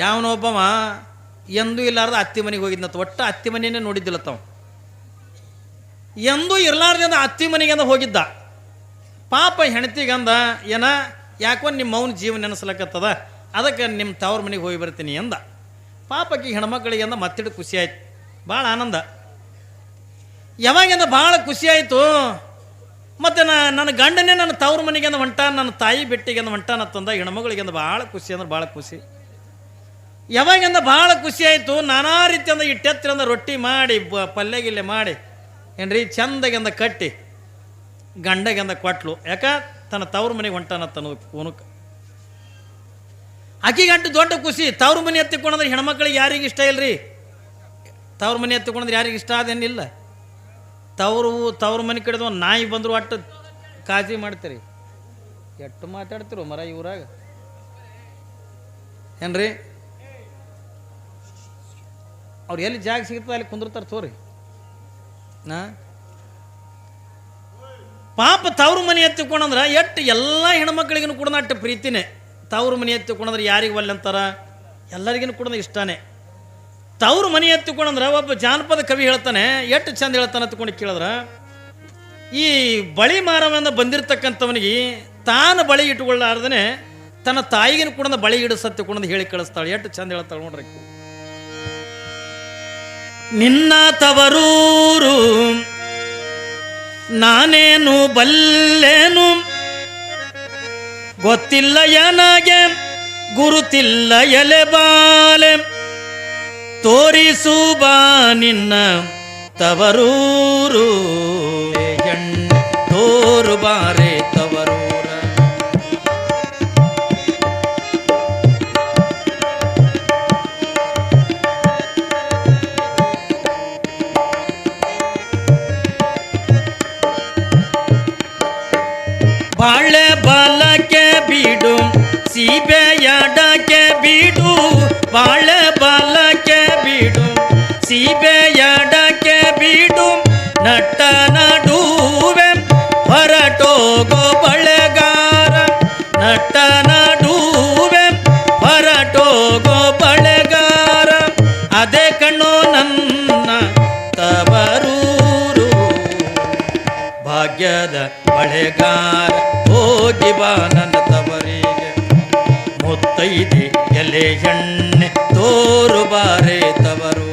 ಯಾವನೊಬ್ಬವ ಎಂದೂ ಇಲ್ಲಾರ್ದ ಅತ್ತಿ ಮನೆಗೆ ಹೋಗಿದ್ನತ್ತ. ಒಟ್ಟು ಅತ್ತಿ ಮನೆಯೇ ನೋಡಿದ್ದಿಲ್ಲ ತಾವು. ಎಂದೂ ಇರಲಾರ್ದಿಂದ ಅತ್ತಿ ಮನೆಗೆ ಅಂದ ಹೋಗಿದ್ದ. ಪಾಪ ಹೆಂಡತಿಗಂದ, ಏನ ಯಾಕೋ ನಿಮ್ಮ ಅವನ ಜೀವ ನೆನೆಸ್ಲಕ್ಕತ್ತದ, ಅದಕ್ಕೆ ನಿಮ್ಮ ತವ್ರ ಮನೆಗೆ ಹೋಗಿ ಬರ್ತೀನಿ ಅಂದ. ಪಾಪಕ್ಕೆ ಹೆಣ್ಮಕ್ಳಿಗೆ ಅಂದ ಮತ್ತಿಟ್ಟು ಖುಷಿ ಆಯ್ತು, ಭಾಳ ಆನಂದ. ಯಾವಾಗಿಂದ ಭಾಳ ಖುಷಿ ಆಯಿತು. ಮತ್ತು ನನ್ನ ಗಂಡನೇ ನನ್ನ ತವ್ರ ಮನೆಗೆ ಅಂದ ಹೊಂಟ, ನನ್ನ ತಾಯಿ ಬೆಟ್ಟಿಗೆ ಅಂದ ಹೊಂಟಾನತ್ತಂದ. ಹೆಣ್ಮಗಳಿಗೆ ಅಂದ ಭಾಳ ಖುಷಿ ಅಂದ್ರೆ ಭಾಳ ಖುಷಿ. ಯಾವಾಗಿಂದ ಭಾಳ ಖುಷಿ ಆಯಿತು. ನಾನಾ ರೀತಿಯಿಂದ ಇಟ್ಟೆತ್ತರಿಂದ ರೊಟ್ಟಿ ಮಾಡಿ ಪಲ್ಯಗಿಲ್ಲೆ ಮಾಡಿ ಏನ್ರಿ ಚಂದಗೆಂದ ಕಟ್ಟಿ ಗಂಡಗೆಂದ ಕೊಟ್ಲು. ಯಾಕ ತನ್ನ ತವ್ರ ಮನೆಗೆ ಹೊಂಟಾನತ್ತನ್ನು ಉಣಕ್ಕೆ. ಆಕಿಗಂಟು ದೊಡ್ಡ ಖುಷಿ. ತವ್ರ ಮನೆ ಎತ್ತಿಕೊಂಡ್ರೆ ಹೆಣ್ಮಕ್ಳಿಗೆ ಯಾರಿಗೆ ಇಷ್ಟ ಇಲ್ರಿ? ತವ್ರ ಮನೆ ಎತ್ತಿಕೊಂಡ್ರೆ ಯಾರಿಗೆ ಇಷ್ಟ ಅದೇನಿಲ್ಲ. ತವ್ರ ಮನೆ ಕಡೆದು ಒಂದು ನಾಯಿ ಬಂದರು ಅಟ್ಟು ಕಾಳಜಿ ಮಾಡ್ತೀರಿ. ಎಷ್ಟು ಮಾತಾಡ್ತಿರು ಮರ ಇವ್ರಾಗ ಏನ್ರಿ? ಅವ್ರು ಎಲ್ಲಿ ಜಾಗ ಸಿಗ್ತದೆ ಅಲ್ಲಿ ಕುಂದಿರ್ತಾರೆ ತೋರಿ. ಪಾಪ ತವ್ರ ಮನೆ ಎತ್ತಿಕೊಂಡ್ರೆ ಎಷ್ಟು ಎಲ್ಲ ಹೆಣ್ಮಕ್ಳಿಗೂ ಕೂಡ ಅಷ್ಟು ಪ್ರೀತಿನೇ. ತವ್ರ ಮನೆ ಎತ್ತಿಕೊಂಡ್ರೆ ಯಾರಿಗೆ ಒಲ್ಲೆ ಅಂತಾರ? ಎಲ್ಲರಿಗೂ ಕೂಡ ಇಷ್ಟನೇ. ತವ್ರ ಮನೆ ಎತ್ತಿಕೊಂಡ್ರೆ ಒಬ್ಬ ಜಾನಪದ ಕವಿ ಹೇಳ್ತಾನೆ, ಎಷ್ಟು ಚಂದ ಹೇಳ್ತಾನೆ ಎತ್ಕೊಂಡು ಕೇಳಿದ್ರೆ, ಈ ಬಳಿ ಮಾರವೆಂದ ಬಂದಿರತಕ್ಕಂಥವನಿಗೆ ತಾನು ಬಳಿ ಇಟ್ಕೊಳ್ಳಾರ್ದೇ ತನ್ನ ತಾಯಿಗಿನ ಕೂಡ ಬಳಿ ಇಡಿಸತ್ತಿಕೊಂಡು ಹೇಳಿ ಕಳಿಸ್ತಾಳೆ. ಎಷ್ಟು ಚಂದ ಹೇಳ್ತಾಳೆ ನೋಡ್ರಿ. ನಿನ್ನ ತವರೂರು ನಾನೇನು ಬಲ್ಲೇನು, ಗೊತ್ತಿಲ್ಲ ಏನಾಗೆ ಗುರುತಿಲ್ಲ ಎಲೆ ಬಾಲೆ, ತೋರಿಸು ಬಾ ನಿನ್ನ ತವರೂರು, ತೋರು ಬಾರೆ ತವರೂರ. ಬಾಳೆ ಬಾಲಕ್ಕೆ ಬೀಡು ಸೀಬೆ ಎಡಕ್ಕೆ ಬೀಡು, ಬಾಳೆ ಬಾಲಕ್ಕೆ ಬೀಡು ಸೀಬೆ ಎಡಕ್ಕೆ ಬೀಡು, ನಟ್ಟ ನಡುವೆ ಹೊರಟೋಗೋ ಬಳೆಗಾರ, ನಟ್ಟ ನಡುವೆ ಹೊರಟೋಗೋ ಬಳೆಗಾರ, ಅದೇ ಕಣ್ಣು ನನ್ನ ತವರೂರು, ಭಾಗ್ಯದ ಬಳೆಗಾರ ಹೋಗಿ ಬಾ ನನ್ನ ತವರಿಗೆ, ಮುತ್ತೈದೆ ಎಲೆ ಎಣ್ಣೆ ತೋರು ಬಾರೆ ತವರೂರ.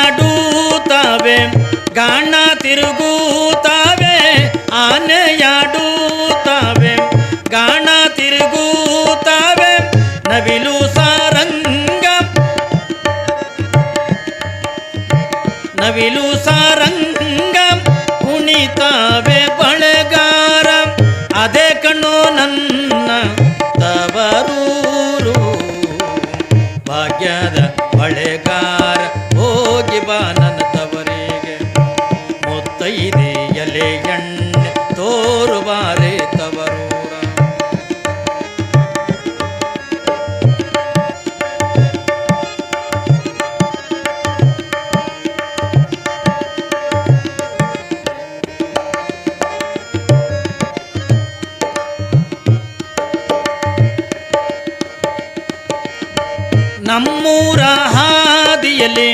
ಆನೆಯಾಡುತ್ತವೆ ಗಾಣ ತಿರುಗುತ್ತವೆ, ಆನೆಯಾಡುತ್ತವೆ ಗಾಣ ತಿರುಗುತ್ತವೆ, ನವಿಲು ಸಾರಂಗ ನವಿಲು ಸಾರಂಗ ಕುಣಿತಾವೆ ಬಳೆಗಾರ, ಅದೇ ಕಣ್ಣು ನನ್ನ ತವರೂರು, ಭಾಗ್ಯದ ಬಳೆಗಾರ ಹೋಗಿ ಬಾ ನನ್ನ ತವರಿಗೆ, ಮುತ್ತೈದೆ ಎಲೆ ಎಣ್ಣೆ ತೋರು ಬಾರೆ ತವರೂರ. ನಮ್ಮೂರ ಹಾದಿಯಲ್ಲಿ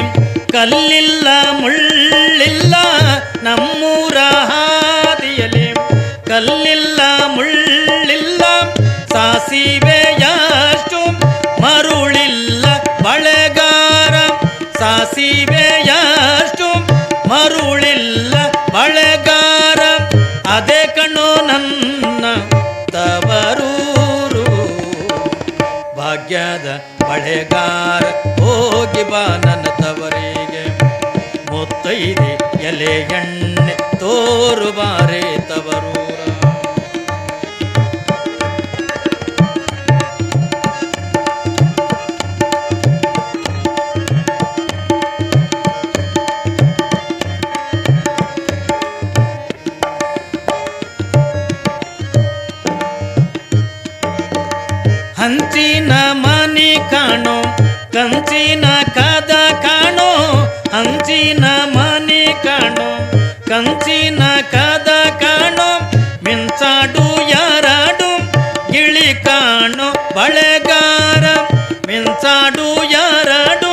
ಕಲ್ಲಿಲ್ಲ ಮುಳ್ಳಿಲ್ಲ, ನಮ್ಮೂರ ಹಾದಿಯಲ್ಲಿ ಕಲ್ಲಿಲ್ಲ ಮುಳ್ಳಿಲ್ಲ, ಸಾಸಿವೆಯಷ್ಟು ಮರುಳಿಲ್ಲ ಬಳೆಗಾರ, ಸಾಸಿವೆಯಷ್ಟು ಮರುಳಿಲ್ಲ ಬಳೆಗಾರ, ಅದೇ ಕಣ್ಣು ನನ್ನ ತವರೂರು, ಭಾಗ್ಯದ ಬಳೆಗಾರ ಹೋಗಿ ಬಾ ನನ್ನ ತವರಿಗೆ, ಮುತ್ತೈದೆ ಎಲೆ ಎಣ್ಣೆ ತೋರು ಬಾರೆ ತವರೂರ. ಹಂಚಿನ ಮನಿ ಕಾಣೋ ಕಂಚಿನ ಕದ ಕಾಣೋ ಹಂಚಿನ ಮನಿ ಕಾಣೋ ಕಂಚಿನ ಕದ ಕಾಣೋ ಮಿಂಚಾಡು ಯಾರಾಡು ಗಿಳಿ ಕಾಣೋ ಬಳೆಗಾರ ಮಿಂಚಾಡು ಯಾರಾಡು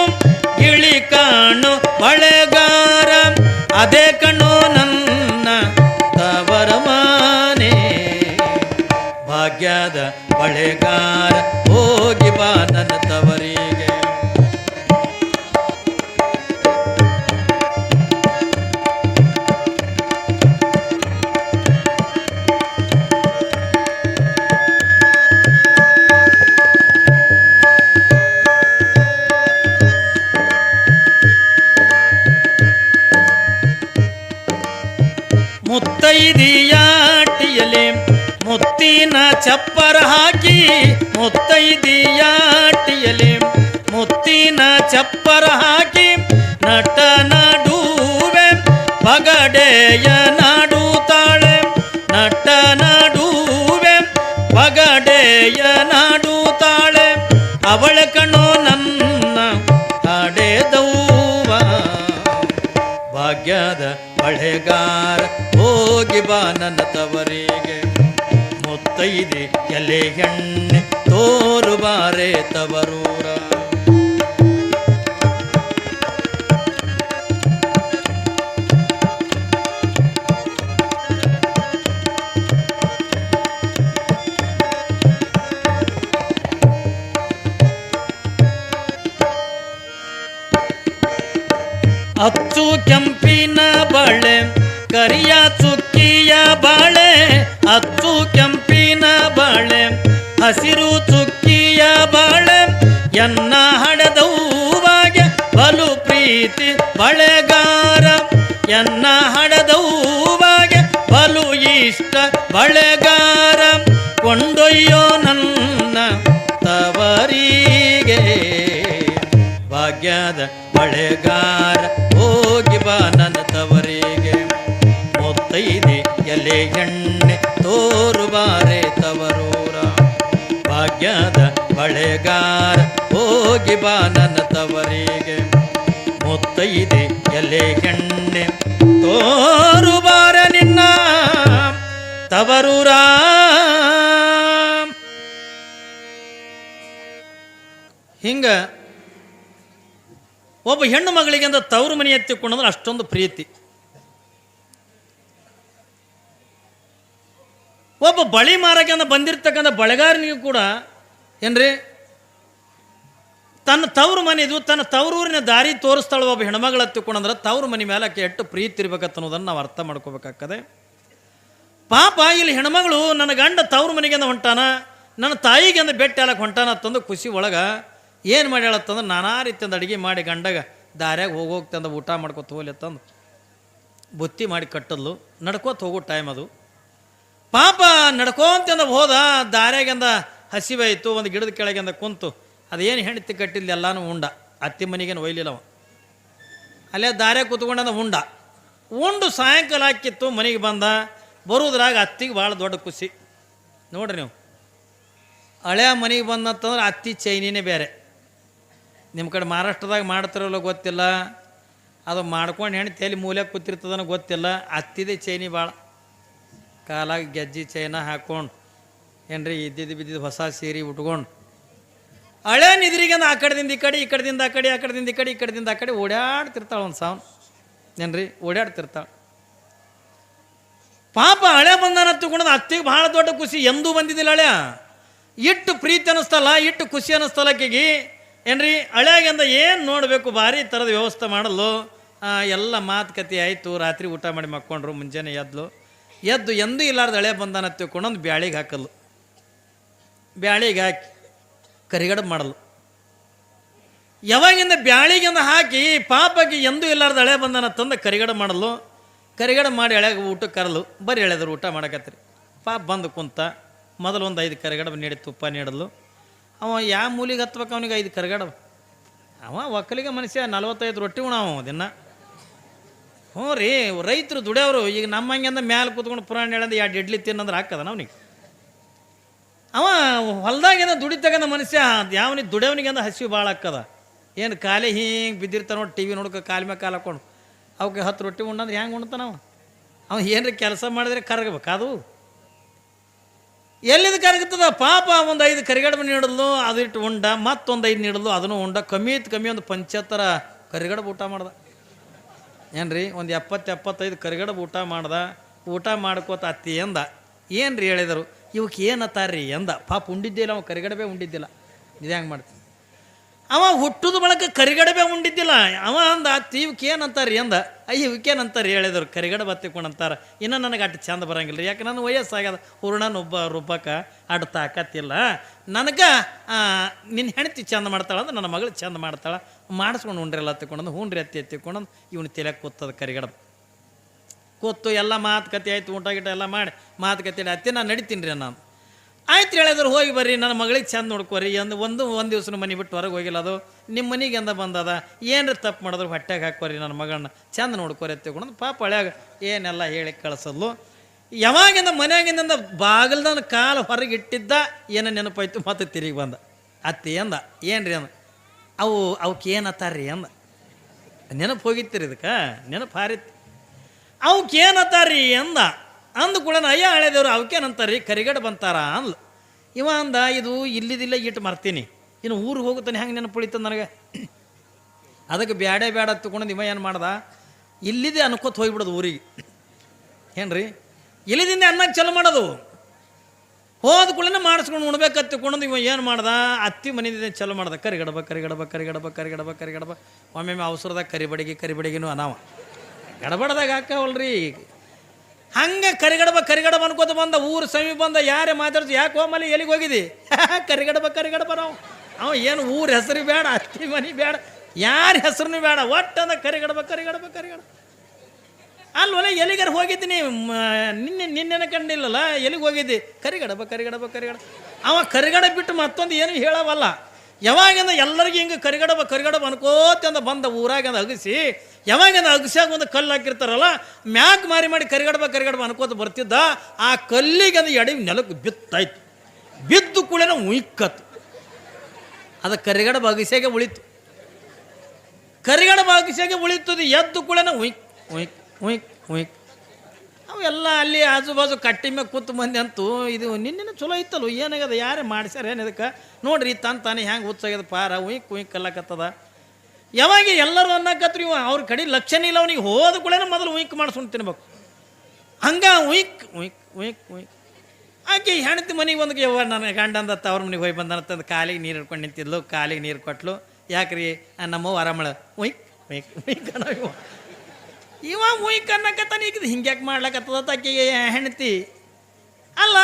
ಗಿಳಿ ಕಾಣೋ ಬಳೆಗಾರ ಅದೇ ಕಣ್ಣೋ ನನ್ನ ತವರ ಮನೆ ಭಾಗ್ಯದ ಬಳೆಗಾರ ಹೋಗಿ ಬಾ ನನ್ನ ತವರಿಗೆ ಮುತ್ತೈದಿಯಾಟಿಯಲಿ ಮುತ್ತಿನ ಚಪ್ಪರ ಹಾಕಿ ಮುತ್ತೈದಿಯಾಟಿಯಲಿ ಮುತ್ತಿನ ಚಪ್ಪರ ಹಾಕಿ ನಟ ನಾಡುವೆ ಪಗಡೆಯ ನಾಡುತ್ತಾಳೆ ನಟ ನಾಡುವೆ ಪಗಡೆಯ ನಾಡುತ್ತಾಳೆ ಅವಳ ಕಣ್ಣು ನನ್ನ ಹಾಡೆದವ್ವ ಭಾಗ್ಯದ ಬಳೆಗಾರ ಹೋಗಿ ಬಾ ನನ್ನ ತವರಿಗೆ ಮುತ್ತೈದೆ ಎಲೆ ಎಣ್ಣೆ ತೋರು ಬಾರೆ ತವರೂರ ಅಚ್ಚು ಕೆಂಪಿನ ಬಾಳೆ ಕರಿಯ ಚುಕ್ಕಿಯ ಬಾಳೆ ಅಚ್ಚು ಕೆಂಪಿನ ಬಾಳೆ ಹಸಿರು ಚುಕ್ಕಿಯ ಬಾಳೆ ಎನ್ನ ಹಡದವ್ವಾಗೆ ಬಲು ಪ್ರೀತಿ ಬಳೆಗಾರ ಎನ್ನ ಹಡದವ್ವಾಗೆ ಬಲು ಇಷ್ಟ ಬಳೆಗಾರ ಕೊಂಡೊಯ್ಯೋ ನನ್ನ ತವರಿಗೆ ಭಾಗ್ಯದ ಬಳೆಗಾರ ಹೋಗಿ ಬಾ ನನ್ನ ತವರಿಗೆ ಮುತ್ತೈದೆ ಎಲೆ ಎಣ್ಣೆ ತೋರು ಬಾರೆ ತವರೂರ ಭಾಗ್ಯದ ಬಳೆಗಾರ ಹೋಗಿ ಬಾ ನನ್ನ ತವರಿಗೆ ಮುತ್ತೈದೆ ಎಲೆ ಎಣ್ಣೆ ತೋರು ಬಾರ ನಿನ್ನ ತವರೂರ ಹಿಂಗ ಒಬ್ಬ ಹೆಣ್ಣು ಮಗಳಿಗೆ ಅಂತ ತವರು ಮನೆ ಎತ್ತಿಕೊಂಡ್ರೆ ಅಷ್ಟೊಂದು ಪ್ರೀತಿ. ಒಬ್ಬ ಬಳಿ ಮಾರಕ್ಕೆ ಅಂತ ಬಂದಿರ್ತಕ್ಕಂಥ ಬಳೆಗಾರನಿಗೂ ಕೂಡ ಏನ್ರಿ ತನ್ನ ತವರು ಮನೆದು ತನ್ನ ತವರೂರಿನ ದಾರಿ ತೋರಿಸ್ತಾಳೆ. ಒಬ್ಬ ಹೆಣ್ಮಗಳು ಎತ್ತಿಕೊಂಡ್ರೆ ತವರು ಮನೆ ಮೇಲೆ ಆಕೆ ಎಷ್ಟು ಪ್ರೀತಿ ಇರ್ಬೇಕಂತ ಅನ್ನೋದನ್ನು ನಾವು ಅರ್ಥ ಮಾಡ್ಕೋಬೇಕಾಗ್ತದೆ. ಪಾಪ ಇಲ್ಲಿ ಹೆಣ್ಮಗಳು ನನ್ನ ಗಂಡ ತವರು ಮನೆಗೆ ಅಂದ ಹೊಂಟಾನ, ನನ್ನ ತಾಯಿಗೆ ಅಂದ ಬೆಟ್ಟ ಹೇಳಕ್ಕೆ ಹೊಂಟಾನ ಅಂತಂದು ಖುಷಿ ಒಳಗೆ ಏನು ಮಾಡಿ ಹೇಳತ್ತಂದ್ರೆ ನಾನಾ ರೀತಿಯಿಂದ ಅಡುಗೆ ಮಾಡಿ ಗಂಡಗ ದಾರ್ಯಾಗ ಹೋಗ್ತಂದ ಊಟ ಮಾಡ್ಕೊತ ಹೋಗ್ಲಿ ಅಂತಂದು ಬುತ್ತಿ ಮಾಡಿ ಕಟ್ಟದ್ಲು. ನಡ್ಕೋತ ಹೋಗೋ ಟೈಮ್ ಅದು. ಪಾಪ ನಡ್ಕೊಂತಂದ ಹೋದ, ದಾರ್ಯಾಗಂದ ಹಸಿವಾಯಿತು, ಒಂದು ಗಿಡದ ಕೆಳಗಿಂದ ಕುಂತು ಅದೇನು ಹೆಂಡತಿ ಕಟ್ಟಿಲ್ಲ ಎಲ್ಲನೂ ಉಂಡ. ಅತ್ತಿ ಮನೆಗೇನು ಒಯ್ಲಿಲ್ಲವ, ಅಲ್ಲೇ ದಾರ್ಯಾಗ ಕೂತ್ಕೊಂಡಂದ ಉಂಡು ಸಾಯಂಕಾಲ ಹಾಕಿತ್ತು. ಮನೆಗೆ ಬಂದ, ಬರೋದ್ರಾಗ ಅತ್ತಿಗೆ ಭಾಳ ದೊಡ್ಡ ಖುಷಿ ನೋಡ್ರಿ. ನೀವು ಹಳೆಯ ಮನೆಗೆ ಬಂದಂತಂದ್ರೆ ಅತ್ತಿ ಚೈನಿನೇ ಬೇರೆ. ನಿಮ್ಮ ಕಡೆ ಮಹಾರಾಷ್ಟ್ರದಾಗ ಮಾಡ್ತಿರಲ್ಲ ಗೊತ್ತಿಲ್ಲ, ಅದು ಮಾಡ್ಕೊಂಡು ಹೆಣ್ತಿ ಎಲ್ಲಿ ಮೂಲೆಗೆ ಕೂತಿರ್ತದನೋ ಗೊತ್ತಿಲ್ಲ. ಅತ್ತಿದೆ ಚೈನಿ ಭಾಳ, ಕಾಲಾಗ ಗೆಜ್ಜಿ ಚೈನ ಹಾಕ್ಕೊಂಡು ಏನ್ರಿ ಇದ್ದಿದ್ದು ಬಿದ್ದಿದ್ದು ಹೊಸ ಸೀರೆ ಉಟ್ಕೊಂಡು ಹಳೆ ನಿದ್ರಿಗಂದ ಆ ಕಡೆದಿಂದ ಈ ಕಡೆ, ಈ ಕಡೆದಿಂದ ಆ ಕಡೆ, ಆ ಕಡೆದಿಂದ ಈ ಕಡೆ, ಈ ಕಡೆದಿಂದ ಆ ಕಡೆ ಓಡಾಡ್ತಿರ್ತಾಳೆ. ಒಂದು ಸಾವನ್ ಏನ್ರಿ ಓಡಾಡ್ತಿರ್ತಾಳೆ. ಪಾಪ ಹಳೆ ಬಂದಾನ ತಗೊಂಡು ಅತ್ತಿಗೆ ಭಾಳ ದೊಡ್ಡ ಖುಷಿ. ಎಂದೂ ಬಂದಿದ್ದಿಲ್ಲ ಹಳೆಯ. ಇಟ್ಟು ಪ್ರೀತಿ ಅನ್ನಿಸ್ತಲ್ಲ, ಇಟ್ಟು ಖುಷಿ ಅನ್ನಿಸ್ತಲ್ಲ ಆಕೆಗೆ ಏನ್ರಿ. ಹಳೆಯಾಗಿಂದ ಏನು ನೋಡಬೇಕು, ಭಾರಿ ಥರದ ವ್ಯವಸ್ಥೆ ಮಾಡಲು ಎಲ್ಲ ಮಾತುಕತೆ ಆಯಿತು. ರಾತ್ರಿ ಊಟ ಮಾಡಿ ಮಕ್ಕೊಂಡ್ರು, ಮುಂಜಾನೆ ಎದ್ದು ಎಂದೂ ಇಲ್ಲಾರ್ದು ಹಳೆ ಬಂದಾನ ತಿಳ್ಕೊಂಡು ಒಂದು ಬ್ಯಾಳಿಗೆ ಹಾಕಲು, ಬ್ಯಾಳಿಗೆ ಹಾಕಿ ಕರಿಗಡಬು ಮಾಡಲು. ಯಾವಾಗಿಂದ ಬ್ಯಾಳಿಗಿಂದ ಹಾಕಿ ಪಾಪಕ್ಕೆ ಎಂದೂ ಇಲ್ಲಾರ್ದು ಹಳೆ ಬಂದಾನ ತಂದು ಕರಿಗಡಬು ಮಾಡಲು. ಕರಿಗಡಬು ಮಾಡಿ ಹಳೆಗೆ ಊಟಕ್ಕೆ ಕರಲು. ಬರೀ ಎಳೆದ್ರು ಊಟ ಮಾಡಕತ್ರಿ. ಪಾಪ ಬಂದು ಕುಂತ, ಮೊದಲು ಒಂದು 5 ಕರಿಗಡಬು ನೀಡಿ ತುಪ್ಪ ನೀಡಲು. ಅವ ಯಾವ ಮೂಲಿಗೆ ಹತ್ಬೇಕು, ಅವನಿಗೆ 5 ಕರಿಗಡಬು. ಅವ ಒಕ್ಕಲಿಗೆ ಮನುಷ್ಯ 45 ರೊಟ್ಟಿ ಉಣವ ದಿನ. ಹ್ಞೂ ರೀ, ರೈತರು ದುಡಿಯೋರು. ಈಗ ನಮ್ಮ ಹಂಗೆ ಮ್ಯಾಲೆ ಕೂತ್ಕೊಂಡು ಪುರಾಣ ಹೇಳಂದು 2 ಇಡ್ಲಿ ತಿನ್ನಂದ್ರೆ ಹಾಕದ ಅವನಿಗೆ. ಅವ ಹೊಲ್ದಾಗೇನೋ ದುಡಿತಾಗಂದ ಮನುಷ್ಯ ಯಾವನಿಗೆ ದುಡಿಯವನಿಗೆ ಹಸಿವು ಭಾಳ ಆಕ್ಕದ. ಏನು ಖಾಲಿ ಹಿಂಗೆ ಬಿದ್ದಿರ್ತಾನ ನೋಡಿ ಟಿ ವಿ ನೋಡ್ಕೊ ಕಾಲ ಮೇಲೆ ಕಾಲು ಹಾಕೊಂಡು ಅವಕ್ಕೆ 10 ರೊಟ್ಟಿ ಉಣ್ಣಂದ್ರೆ ಹೆಂಗೆ ಉಣ್ತಾನವ? ಅವ ಏನ್ರಿ ಕೆಲಸ ಮಾಡಿದ್ರೆ ಕರಗಬೇಕು ಅದು ಎಲ್ಲಿದು ಕರಗುತ್ತದ ಪಾಪ. ಒಂದು 5 ಕರಿಗಡಬು ನೀಡಲು ಅದು ಇಟ್ಟು ಉಂಡ, ಮತ್ತೊಂದು 5 ನೀಡಲು ಅದನ್ನು ಉಂಡ, ಕಮ್ಮಿ ಒಂದು 75 ಕರಿಗಡಬು ಊಟ ಮಾಡ್ದ. ಏನ್ರಿ ಒಂದು 70-75 ಕರಿಗಡಬು ಊಟ ಮಾಡ್ಕೋತ ಅತ್ತಿ ಎಂದ. ಏನು ರೀ ಹೇಳಿದರು, ಇವಕ್ಕೆ ಏನತ್ತಾರ್ರಿ ಎಂದ. ಪಾಪ ಉಂಡಿದ್ದಿಲ್ಲ, ಅವ ಕರಿಗಡಬೆ ಉಂಡಿದ್ದಿಲ್ಲ. ಇದು ಹೆಂಗೆ ಮಾಡ್ತೀನಿ, ಅವ ಹುಟ್ಟುದ ಬಳಕ ಕರಿಗಡಬೆ ಉಂಡಿದ್ದಿಲ್ಲ. ಅವ ಅಂದ ಅತ್ತಿ ಇವಕ್ಕೆ ಏನಂತಾರ್ರಿ ಎಂದ. ಅಯ್ಯ ಇವಕ್ಕೇನಂತಾರೆ ಹೇಳಿದರು, ಕರಿಗಡಬೆ ಹತ್ತಿಕೊಂಡಂತಾರೆ. ಇನ್ನು ನನಗೆ ಅಟ್ಟು ಚಂದ ಬರಂಗಿಲ್ಲ ರೀ, ಯಾಕೆ ನನ್ನ ವಯಸ್ಸಾಗ್ಯದ, ಹೂರ್ಣನೊಬ್ಬ ರುಬ್ಬಕ್ಕೆ ಅಡ್ಡ ತಾಕತ್ತಿಲ್ಲ ನನಗೆ. ನಿನ್ನ ಹೆಂಡತಿ ಚಂದ ಮಾಡ್ತಾಳೆ ಅಂದ್ರೆ ನನ್ನ ಮಗಳು ಚಂದ ಮಾಡ್ತಾಳೆ, ಮಾಡಿಸ್ಕೊಂಡು ಉಂಡ್ರೆಲ್ಲ ಹತ್ತಿಕೊಂಡಂದು ಹೂನ್ರಿ ಎತ್ತಿಕೊಂಡಂದು ಇವನು ತಲೆಗೆ ಕೂತದ ಕರಿಗಡಬೆ. ಕೂತು ಎಲ್ಲ ಮಾತುಕತೆ ಆಯ್ತು, ಊಟ ಗಿಟ ಎಲ್ಲ ಮಾಡಿ ಮಾತುಕತೆ ಅತ್ತಿ ನಾನು ನಡಿತೀನಿ ರೀ ನಾನು. ಆಯ್ತು ಹೇಳಿದ್ರು, ಹೋಗಿ ಬರ್ರಿ ನನ್ನ ಮಗಳಿಗೆ ಚಂದ ನೋಡ್ಕೋರಿ ಅಂದು. ಒಂದು ದಿವ್ಸ ಮನೆ ಬಿಟ್ಟು ಹೊರಗೆ ಹೋಗಿಲ್ಲ. ಅದು ನಿಮ್ಮ ಮನೆಗೆ ಎಂದ ಬಂದದ, ಏನ್ರಿ ತಪ್ಪು ಮಾಡಿದ್ರು ಹೊಟ್ಟೆಗೆ ಹಾಕೋರಿ ನನ್ನ ಮಗಳನ್ನ ಚಂದ ನೋಡ್ಕೋರಿ ಎತ್ತಿಕೊಂಡು ಪಾಪ ಹೊಳ್ಯಾಗ ಏನೆಲ್ಲ ಹೇಳಿ ಕಳಿಸೋದು. ಯಾವಾಗಿಂದ ಮನೆಯಾಗಿಂದ ಬಾಗಿಲ್ದನ ಕಾಲು ಹೊರಗೆ ಇಟ್ಟಿದ್ದ ಏನೋ ನೆನಪಾಯ್ತು, ಮತ್ತೆ ತಿರುಗಿ ಬಂದ. ಅತ್ತಿ ಅಂದ, ಏನ್ರಿ ಅಂದ. ಅವಕ್ಕೆ ಏನತ್ತಾರ್ರಿ ಅಂದ. ನೆನಪು ಹೋಗಿತ್ತೀರಿ, ಇದಕ್ಕೆ ನೆನಪು ಹಾರಿತ್ತು. ಅವಕ್ಕೆ ಏನತ್ತಾರ್ರಿ ಅಂದ. ಅಂದ ಕೂಡ ಅಯ್ಯ ಹಳೆದೇವ್ರು ಅವಕ್ಕೇನಂತಾರ್ರಿ ಕರಿಗಡ ಬಂತಾರ ಅಂದ್ಲು. ಇವ ಅಂದ, ಇದು ಇಲ್ಲಿದಿಲ್ಲ ಇಟ್ಟು ಮರ್ತೀನಿ, ಇನ್ನು ಊರಿಗೆ ಹೋಗುತ್ತಾನೆ ಹೆಂಗೆ ನೆನಪು ಉಳಿತದ ನನಗೆ. ಅದಕ್ಕೆ ಬ್ಯಾಡೇ ಬೇಡ ತಗೊಂಡು ಇವ ಏನು ಮಾಡ್ದ, ಇಲ್ಲಿದೆ ಅನ್ಕೋತ ಹೋಗ್ಬಿಡೋದು ಊರಿಗೆ. ಏನ್ರಿ ಇಲ್ಲಿದಿಂದ ಅನ್ನಕ್ಕೆ ಚಲೋ ಮಾಡೋದು. ಹೋದ ಕೂಡಲೇ ಮಾಡಿಸ್ಕೊಂಡು ಉಣ್ಬೇಕತ್ತಿಕೊಂಡು ಇವ ಏನು ಮಾಡ್ದ, ಅತ್ತಿ ಮನೆಯಿಂದ ಚಲೋ ಮಾಡ್ದ. ಕರಿಗಡಬ ಒಮ್ಮೆ ಅವಸರದಾಗ ಕರಿಬಡಿಗಿನೂ ಅನಾವ ಗಡಬಡ್ದಾಗ ಹಾಕವಲ್ರಿ. ಹಂಗೆ ಕರಿಗಡಬ ಅನ್ಕೋತ ಬಂದ. ಊರು ಸಮೀಪ ಬಂದ, ಯಾರೇ ಮಾತಾಡ್ತು, ಯಾಕೆ ಹೋಮಲ್ಲಿ ಎಲ್ಲಿಗೆ ಹೋಗಿದ್ದಿ? ಕರಿಗಡಬ ಅವ ಏನು ಊರ ಹೆಸರು ಬೇಡ, ಅತ್ತಿ ಮನೆ ಬೇಡ, ಯಾರ ಹೆಸರು ಬೇಡ, ಒಟ್ಟಂದ ಕರಿಗಡಬ ಅಲ್ವಲ್ಲ. ಎಲ್ಲಿಗಾರ ಹೋಗಿದ್ದೀನಿ, ನಿನ್ನೆನ ಕಂಡಿಲ್ಲಲ್ಲ, ಎಲ್ಲಿಗೆ ಹೋಗಿದ್ದಿ? ಕರಿಗಡಬ ಅವ ಕರಿಗಡ ಬಿಟ್ಟು ಮತ್ತೊಂದು ಏನು ಹೇಳವಲ್ಲ. ಯಾವಾಗಿಂದ ಎಲ್ಲರಿಗೂ ಹಿಂಗೆ ಕರಿಗಡಬ ಅನ್ಕೋತಂದ ಬಂದ. ಊರಾಗಂದ ಅಗಸಿ, ಯಾವಾಗಿಂದ ಅಗಸ್ಯಾಗ ಒಂದು ಕಲ್ಲು ಹಾಕಿರ್ತಾರಲ್ಲ, ಮ್ಯಾಕ್ ಮಾಡಿ ಕರಿಗಡಬ ಅನ್ಕೋತ ಬರ್ತಿದ್ದ. ಆ ಕಲ್ಲಿಗೆ ಅದು ಎಡೆ ನೆಲಕ್ಕೆ ಬಿತ್ತಾಯ್ತು. ಬಿದ್ದು ಕೂಡೇನ ಉಯ್ಕತ್ತು. ಅದು ಕರಿಗಡಬ ಅಗಸ್ಯಾಗೆ ಉಳಿತು. ಉಳಿತದ ಎದ್ದು ಕೂಡೇನ ಉಯ್ಕ್. ಅವೆಲ್ಲ ಅಲ್ಲಿ ಆಜು ಬಾಜು ಕಟ್ಟಿ ಮ್ಯಾಗ ಕೂತು ಮಂದಿ ಅಂತೂ, ಇದು ನಿನ್ನೆ ಚಲೋ ಇತ್ತಲ್ಲ, ಏನಾಗ್ಯದ, ಯಾರೇ ಮಾಡ್ಸ್ಯಾರ ಏನು ಇದಕ್ಕೆ ನೋಡ್ರಿ, ತಾನೇ ಹೆಂಗೆ ಹುಚ್ಚಾಗ್ಯದ ಪಾರ ಉಯ್ಕ್ ಕಲ್ಲಕತ್ತದ. ಯಾವಾಗ ಎಲ್ಲರೂ ಅನ್ನಕತ್ರಿ, ಅವ್ರ ಕಡೆ ಲಕ್ಷಣ ಇಲ್ಲ ಅವನಿಗೆ. ಹೋದ ಕೂಡ ಮೊದಲು ಉಯ್ಕ್ ಮಾಡಿಸ್ಕೊಂಡು ತಿನ್ಬೇಕು. ಹಂಗೆ ಉಯ್ಕ್ ಆಕೆ ಹೆಣ್ತಿ ಮನೆಗೆ ಒಂದು ನನ್ನ ಗಂಡ ಅಂದತ್ತ ಅವ್ರ ಮನೆಗೆ ಹೋಗಿ ಬಂದನತ್ತಂದು ಕಾಲಿಗೆ ನೀರು ಹಿಡ್ಕೊಂಡು ನಿಂತಿದ್ಲು. ಕಾಲಿಗೆ ನೀರು ಕೊಟ್ಲು. ಯಾಕ್ರಿ ನಮ್ಮವ್ವ ಆರಾಮಳ ಉಯ್ಕ್ ಇವ ಉಯ್ಕ್ ಅನ್ನಕತ್ತಾನ. ಈಗ ಹಿಂಗ್ಯಾಕೆ ಮಾಡ್ಲಕತ್ತದ ಆಕೆಗೆ ಹೆಣ್ತಿ. ಅಲ್ಲ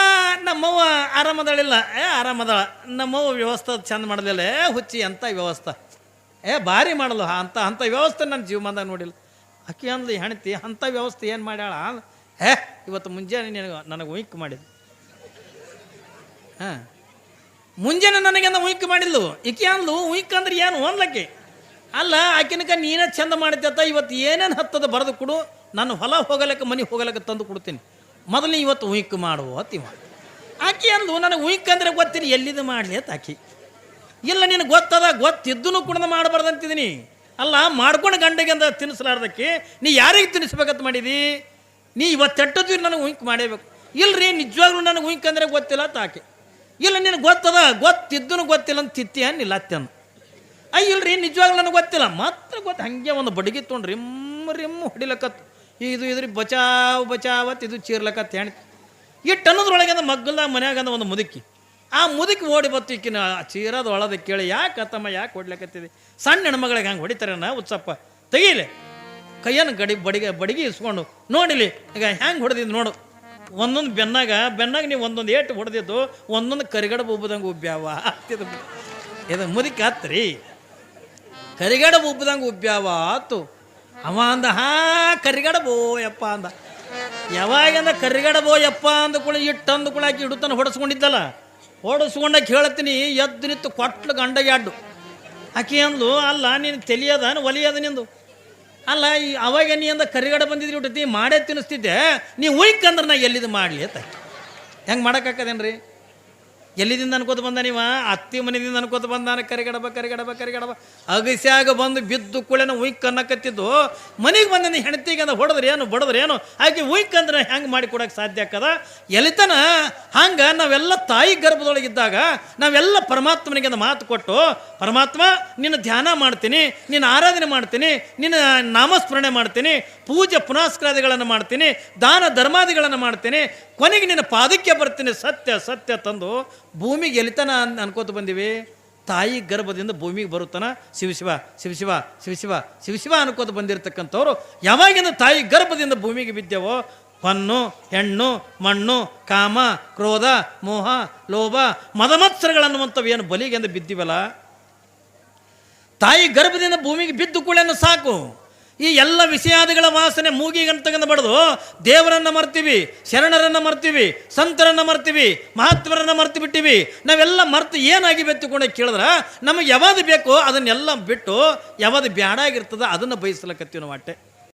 ನಮ್ಮವ್ವ ಆರಾಮದಳಿಲ್ಲ, ಆರಾಮದಳ. ನಮ್ಮವ್ವ ವ್ಯವಸ್ಥೆ ಚಂದ ಮಾಡಲಿಲ್ಲ. ಹುಚ್ಚಿ ಅಂತ ವ್ಯವಸ್ಥೆ, ಭಾರಿ ಮಾಡಲು ಅಂಥ ವ್ಯವಸ್ಥೆ ನನ್ನ ಜೀವಮಾನದಾಗ ನೋಡಿಲ್ಲ. ಆಕೆ ಅಂದ್ಲು ಹೆಣ್ತಿ, ಅಂಥ ವ್ಯವಸ್ಥೆ ಏನು ಮಾಡ್ಯಾಳ. ಇವತ್ತು ಮುಂಜಾನೆ ನನಗೆ ಉಯ್ಕ್ ಮಾಡಿದ್ಲು. ಮುಂಜಾನೆ ನನಗೆಂದ ಉಯ್ಕ್ ಮಾಡಿದ್ಲು. ಈಕೆ ಅಂದ್ಲು ಉಯ್ಕ್ ಅಂದ್ರೆ ಏನು ಅನ್ಲಕ್ಕೆ. ಅಲ್ಲ ಆಕಿನಕ ನೀನೇ ಚಂದ ಮಾಡ್ತೈತ, ಇವತ್ತು ಏನೇನು ಹತ್ತದ ಬರೆದು ಕೊಡು, ನಾನು ಹೊಲ ಹೋಗಲಕ್ಕೆ ಮನೆ ಹೋಗಲಕ್ಕೆ ತಂದು ಕೊಡ್ತೀನಿ, ಮೊದಲು ಇವತ್ತು ಉಯ್ಕ್ ಮಾಡುವ ಅತಿ ಮಾಡಿ. ಆಕೆ ಅಂದ್ಲು ನನಗೆ ಉಯ್ಕ್ ಅಂದ್ರೆ ಗೊತ್ತೀನಿ, ಎಲ್ಲಿದು ಮಾಡಲಿ ಅಂತ ಆಕಿ. ಇಲ್ಲ ನಿನಗೆ ಗೊತ್ತಿದ್ದೂ ಕೂಡ ಮಾಡಬಾರ್ದಂತಿದ್ದೀನಿ. ಅಲ್ಲ ಮಾಡ್ಕೊಂಡು ಗಂಡಗೆ ಅಂತ ತಿನ್ನಿಸ್ಲಾರ್ದಕ್ಕೆ ನೀ ಯಾರಿಗೆ ತಿನ್ನಿಸ್ಬೇಕಂತ ಮಾಡಿದಿ? ನೀ ಇವತ್ತೆಟ್ಟದ್ವಿ ನನಗೆ ಉಯ್ಕ್ ಮಾಡೇಬೇಕು. ಇಲ್ರಿ ನಿಜವಾಗ್ಲೂ ನನಗೆ ಉಯ್ಕ್ ಅಂದ್ರೆ ಗೊತ್ತಿಲ್ಲ ಅಂತ ಆಕೆ. ಇಲ್ಲ ನಿನಗೆ ಗೊತ್ತಿದ್ದೂ ಗೊತ್ತಿಲ್ಲ ಅಂತ ತಿತ್ತಿ ಅನ್ನಿಲ್ಲ ಅತ್ತೆಂದು. ಇಲ್ರಿ ನಿಜವಾಗ್ಲೂ ನನಗೆ ಗೊತ್ತಿಲ್ಲ. ಮತ್ತೆ ಹಂಗೆ ಒಂದು ಬಡಗಿ ತೊಗೊಂಡು ರಿಮ್ ಹೊಡಿಲಕತ್ತು. ಇದ್ರಿ ಬಚಾವತ್ ಇದು ಚೀರ್ಲಕತ್ತು ಹೆಣ್ ಇಟ್ಟು ಅನ್ನೋದ್ರೊಳಗೆ ಅಂದ ಮಗ್ಗಲ್ದಾಗ ಮನ್ಯಾಗಂದ ಒಂದು ಮುದುಕಿ. ಆ ಮುದುಕಿ ಓಡಿ ಬತ್ತು ಈಕಿನ ಚೀರದ ಒಳದ ಕೇಳಿ, ಯಾಕೆ ಅತ್ತಮ್ಮ ಯಾಕೆ ಹೊಡ್ಲಕತ್ತಿದೆ? ಸಣ್ಣ ಹೆಣ್ಮಗಳಿಗೆ ಹಂಗೆ ಹೊಡಿತಾರೇನ ಉತ್ಸಪ್ಪ ತೆಗೀಲೆ ಕೈಯನ್ನು ಬಡಿಗೆ ಇಸ್ಕೊಂಡು ನೋಡಿಲಿ ಈಗ ಹೆಂಗೆ ಹೊಡೆದಿದ್ದು ನೋಡು. ಒಂದೊಂದು ಬೆನ್ನಾಗ ನೀವು ಒಂದೊಂದು ಏಟು ಹೊಡೆದಿದ್ದು ಒಂದೊಂದು ಕರಿಗಡಬು ಉಬ್ಬದಂಗೆ ಉಬ್ಬ್ಯಾವ ಆಗ್ತಿದ್ದು. ಇದು ಮುದುಕಿ ಹತ್ರಿ ಕರಿಗಡಬು ಉಬ್ಬದಂಗೆ ಉಬ್ಬ್ಯಾವ ಆತು. ಅವ ಅಂದ ಕರಿಗಡಬೋ ಯಪ್ಪ ಅಂದ. ಯಾವಾಗಂದ ಕರಿಗಡಬೋ ಯಪ್ಪ ಅಂದ ಕೂಡ ಇಟ್ಟಂದು ಕೂಡ ಆಕಿ ಹಿಡುತ್ತಾನೆ ಹೊಡೆಸ್ಕೊಂಡಿದ್ದಲ್ಲ. ಹೊಡೆಸ್ಕೊಂಡಾಕಿ ಹೇಳ್ತೀನಿ ಎದ್ದು ನಿಂತು ಕೊಟ್ಲು ಗಂಡಗೆ ಅಡ್ಡು. ಆಕಿ ಅಂದ್ಲು, ಅಲ್ಲ ನೀನು ತಿಳಿಯದ ಒಲಿಯದ ನಿಂದು. ಅಲ್ಲ ಅವಾಗ ನೀ ಅಂದ ಕರಿಗಡ ಬಂದಿದ್ರಿ ಹುಟ್ಟತಿ ಮಾಡೇ ತಿನ್ನಿಸ್ತಿದ್ದೆ, ನೀ ಉಯ್ಕ್ ಅಂದ್ರೆ ನಾ ಎಲ್ಲಿದು ಮಾಡಲಿ ಅಂತ. ಹೆಂಗೆ ಮಾಡೋಕ್ಕಾಕದೇನ್ರಿ? ಎಲ್ಲಿದಿಂದ ಅನ್ಕೋತ ಬಂದ ನೀವ ಅತ್ತಿ ಮನೆಯಿಂದ ಅನ್ಕೋತ ಬಂದಾನ ಕರಿಗಡಬ ಕರಿಗಡಬ ಕರಿಗಡಬ ಅಗಸ್ಯಾಗ ಬಂದು ಬಿದ್ದು ಕುಳೆನ ಉಯ್ಕ್ ಅನ್ನಕತ್ತಿದ್ದು ಮನೆಗೆ ಬಂದ ನೀ ಹೆಂಡತಿಗೆ ಅಂದ ಹೊಡೆದ್ರೇನು ಬಡದ್ರೇನು ಆಕೆ ಉಯ್ಕ್ ಅಂದ್ರೆ ಹೆಂಗೆ ಮಾಡಿ ಕೊಡೋಕೆ ಸಾಧ್ಯ ಆಕದ ಎಲಿತನ ಹಂಗೆ ನಾವೆಲ್ಲ ತಾಯಿ ಗರ್ಭದೊಳಗಿದ್ದಾಗ ನಾವೆಲ್ಲ ಪರಮಾತ್ಮನಿಗೆ ಒಂದು ಮಾತು ಕೊಟ್ಟು ಪರಮಾತ್ಮ ನಿನ್ನ ಧ್ಯಾನ ಮಾಡ್ತೀನಿ ನಿನ್ನ ಆರಾಧನೆ ಮಾಡ್ತೀನಿ ನಿನ್ನ ನಾಮಸ್ಮರಣೆ ಮಾಡ್ತೀನಿ ಪೂಜೆ ಪುನಸ್ಕಾರಾದಿಗಳನ್ನು ಮಾಡ್ತೀನಿ ದಾನ ಧರ್ಮಾದಿಗಳನ್ನು ಮಾಡ್ತೀನಿ ಕೊನೆಗೆ ನಿನ್ನ ಪಾದಕ್ಕೆ ಬರ್ತೀನಿ ಸತ್ಯ ಸತ್ಯ ತಂದು ಭೂಮಿಗೆ ಎಲಿತನ ಅನ್ಕೋತ ಬಂದೀವಿ ತಾಯಿ ಗರ್ಭದಿಂದ ಭೂಮಿಗೆ ಬರುತ್ತಾನ ಶಿವಶಿವ ಶಿವಶಿವ ಶಿವಶಿವ ಶಿವಶಿವ ಅನ್ಕೋತ ಬಂದಿರತಕ್ಕಂಥವ್ರು ಯಾವಾಗಿಂದ ತಾಯಿ ಗರ್ಭದಿಂದ ಭೂಮಿಗೆ ಬಿದ್ದೆವೋ ಹೊನ್ನು ಹೆಣ್ಣು ಮಣ್ಣು ಕಾಮ ಕ್ರೋಧ ಮೋಹ ಲೋಭ ಮದಮತ್ಸರಗಳನ್ನುವಂಥವು ಏನು ಬಲಿಗೆ ಎಂದು ಬಿದ್ದಿವಲ್ಲ ತಾಯಿ ಗರ್ಭದಿಂದ ಭೂಮಿಗೆ ಬಿದ್ದು ಕೂಡೇನು ಸಾಕು ಈ ಎಲ್ಲ ವಿಷಯಾದಿಗಳ ವಾಸನೆ ಮೂಗಿಗಂತಗಂದು ಬಡ್ದು ದೇವರನ್ನು ಮರ್ತೀವಿ ಶರಣರನ್ನು ಮರ್ತೀವಿ ಸಂತರನ್ನು ಮರ್ತೀವಿ ಮಹಾತ್ಮರನ್ನು ಮರ್ತು ಬಿಟ್ಟಿವಿ ನಾವೆಲ್ಲ ಮರ್ತು ಏನಾಗಿ ಬೆತ್ತುಕೊಂಡೆ ಕೇಳಿದ್ರೆ ನಮಗೆ ಯಾವುದು ಬೇಕೋ ಅದನ್ನೆಲ್ಲ ಬಿಟ್ಟು ಯಾವುದು ಬ್ಯಾಡಾಗಿರ್ತದ ಅದನ್ನು ಬಯಸ್ಲಕತ್ತೀವಿ ನಾವು ಅಟ್ಟೆ